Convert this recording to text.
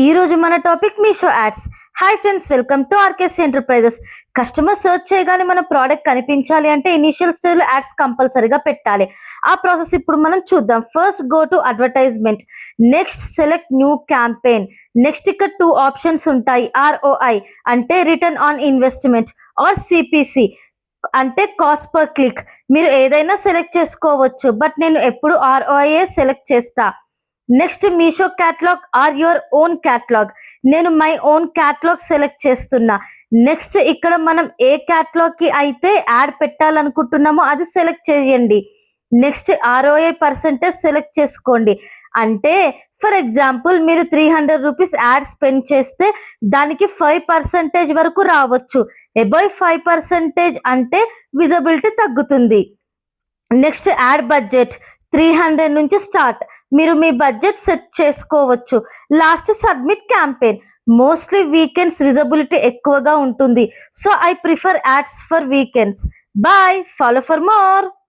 ఈ రోజు మన topic Meesho ads. Hi friends, welcome to RKC enterprises. Customer search చేయగానే మన ప్రోడక్ట్ కనిపించాలి అంటే ఇనిషియల్ స్టేజ్ లో యాడ్స్ కంపల్సరీగా పెట్టాలి. ఆ ప్రాసెస్ ఇప్పుడు మనం చూద్దాం. First go to advertisement, next select new campaign. Next ఇక్కడ 2 ఆప్షన్స్ ఉంటాయి. ROI అంటే return on investment or CPC అంటే కాస్ట్ పర్ క్లిక్. మీరు ఏదైనా సెలెక్ట్ చేసుకోవచ్చు, బట్ నేను ఎప్పుడు ROI సెలెక్ట్ చేస్తా. Next Meesho catalogue or your own catalogue. నేను మై ఓన్ క్యాటలాగ్ సెలెక్ట్ చేస్తున్నా. నెక్స్ట్ ఇక్కడ మనం ఏ క్యాటలాగ్ కి అయితే యాడ్ పెట్టాలనుకుంటున్నామో అది సెలెక్ట్ చేయండి. నెక్స్ట్ ROI పర్సెంటేజ్ సెలెక్ట్ చేసుకోండి. అంటే ఫర్ ఎగ్జాంపుల్ మీరు 300 రూపీస్ యాడ్ స్పెండ్ చేస్తే దానికి 5% వరకు రావచ్చు. అబౌవ్ 5% అంటే విజిబిలిటీ తగ్గుతుంది. నెక్స్ట్ యాడ్ బడ్జెట్ 300 నుంచి స్టార్ట్. మీరు మీ బడ్జెట్ సెట్ చేసుకోవచ్చు. Last submit campaign. Mostly weekends visibility ఎక్కువగా ఉంటుంది, so I prefer ads for weekends. Bye, follow for more.